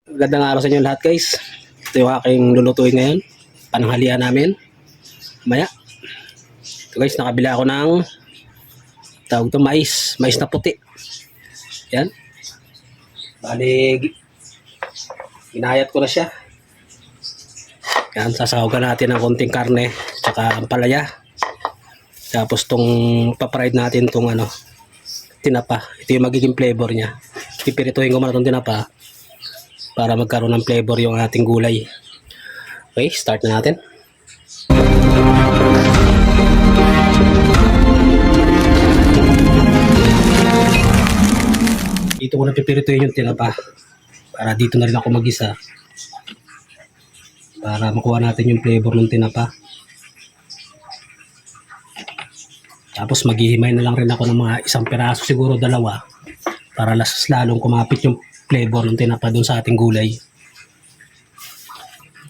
Magandang araw sa inyo lahat guys. Ito yung aking lulutuin ngayon. Pananghalian namin. Maya. Ito guys, nakabila ako ng tawag ito mais. Mais na puti. Yan. Bali, ginayat ko na siya. Yan, sasahugan natin ng konting karne. Tsaka ampalaya. Tapos tong papride natin tong tinapa. Ito yung magiging flavor niya. Pipirituhin ko muna itong tinapa para magkaroon ng flavor yung ating gulay. Okay, start na natin. Dito ko na pipirituhin yung tinapa para dito na rin ako mag-isa para makuha natin yung flavor ng tinapa. Tapos maghihimay na lang rin ako ng mga isang piraso, siguro dalawa, para lalong kumapit yung flavor ng tinapa dun sa ating gulay.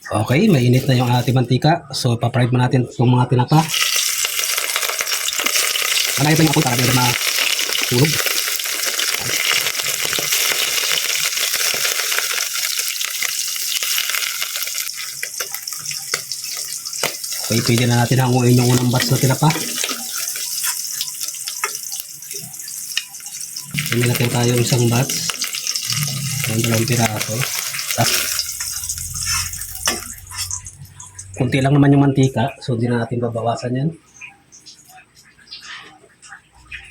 Okay, mainit na yung ating mantika. So, papride mo natin itong mga tinapa. Malayo pa yung ako para hindi matulog. Okay, pwede na natin hanguin yung unang batch na tinapa. May natin tayo isang batch. Ang dalawang piraso. Tapos, kunti lang naman yung mantika. So, hindi na natin babawasan yan.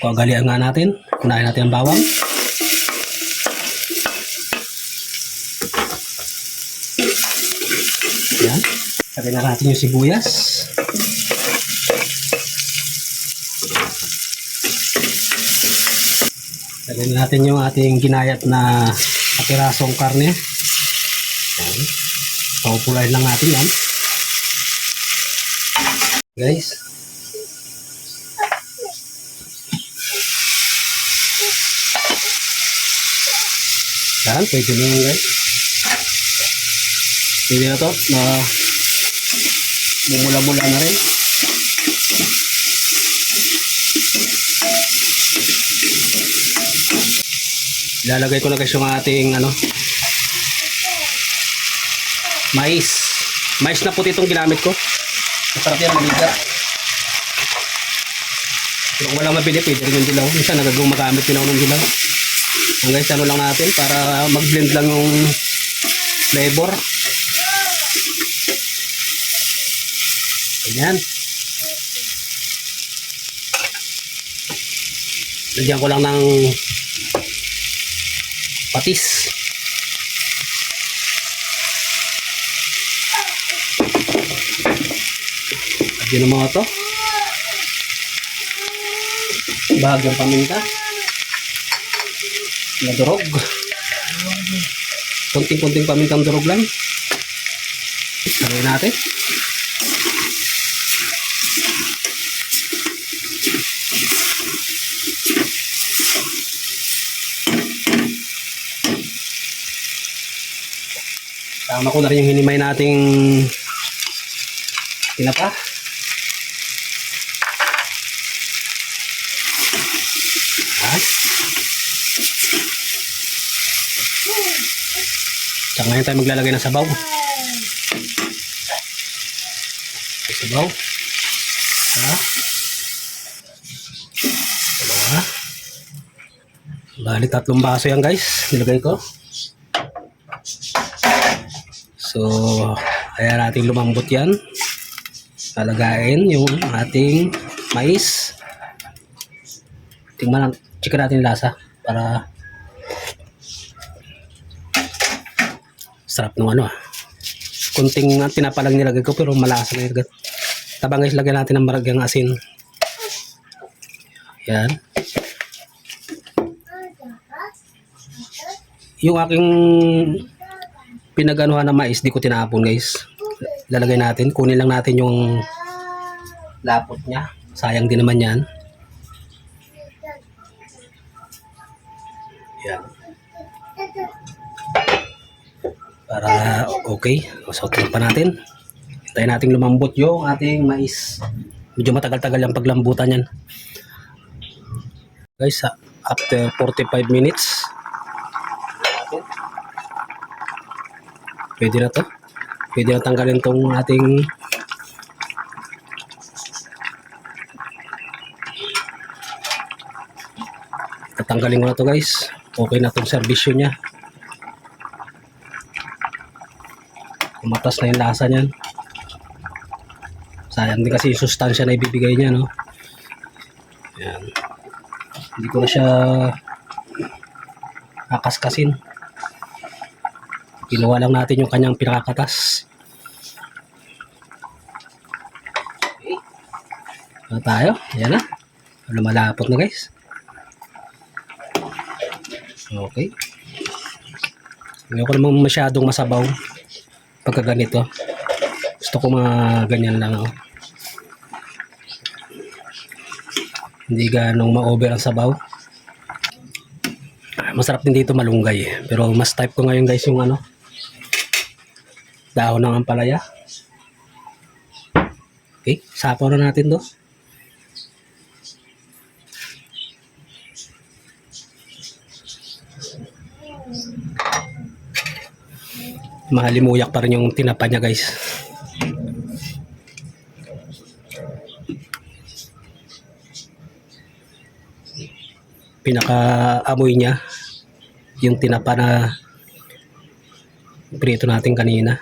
Kagalian nga natin. Unahin natin ang bawang. Yan. Lagyan na natin yung sibuyas. Lagyan natin yung ating ginayat na pirasong karne. Yan. Papupulayin lang natin yan. Guys. Yan, pwede na yun guys. Pwede na to. Mumula-mula na rin. Ilalagay ko na guys yung ating mais. Mais na puti itong ginamit ko. Masarap yan, maniga. Pero kung walang mabili, pwede rin yung dilaw. Minsan nagagawang magamit din ako ng dilaw. Ang guys, lang natin para mag-blend lang yung flavor. Ayan. Lagyan ko lang ng patis. Lagyan mo ito. Bahagyang paminta. Na durog. Kunting-kunting pamintang durog lang. Sabihin natin. Tama ko na rin yung hinimay nating tinapa. Tsaka ngayon tayo maglalagay ng sabaw. Sabaw. Sabaw. Bali 3 baso yan guys. Nilagay ko. So, kaya natin lumambot yan. Lalagayin yung ating mais. Tingnan lang, check natin lasa para sarap ng kunting tinapa lang nilagay ko pero malasa na yun. Tabang guys, lagyan natin ng maragyang asin. Yan. Yung aking pinaganuhan na mais, di ko tinapon guys. Lalagay natin, kunin lang natin yung lapot niya. Sayang din naman yan. Yan. Para okay. So, tingnan pa natin. Hintayin natin lumambot yung ating mais. Medyo matagal-tagal yung paglambutan yan. Guys, after 45 minutes, Pwede na to. Pwede na tanggalin tong ating tatanggalin ko na to guys. Okay na tong serbisyo niya. Kumatas na yung lasa niyan. Sayang din kasi yung sustansya na ibibigay niya, no? Yan. Hindi ko na siya kakaskasin. Kinuha lang natin yung kanyang pinakakatas. Okay. Tayo. Yan na. Malapot na guys. Okay. Hindi ko naman masyadong masabaw pagka ganito. Gusto ko mga ganyan lang. Oh. Hindi ganong ma-over ang sabaw. Masarap din dito malunggay. Pero mas type ko ngayon guys yung dahon ng ampalaya. Okay, sapaw na natin to. Mahalimuyak pa rin yung tinapa niya guys. Pinaka-amoy niya yung tinapa na prito natin kanina.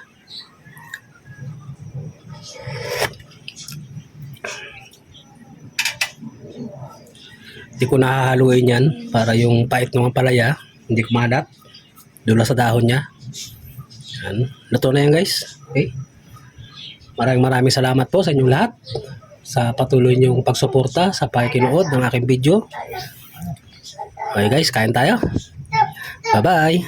Hindi ko nahahaluin yan para yung pait ng palaya hindi kumalat dula sa dahon niya. Yan. Luto na yan guys. Okay. Maraming salamat po sa inyong lahat sa patuloy niyong pagsuporta sa pakikinood ng aking video. Okay guys, kain tayo. Bye bye.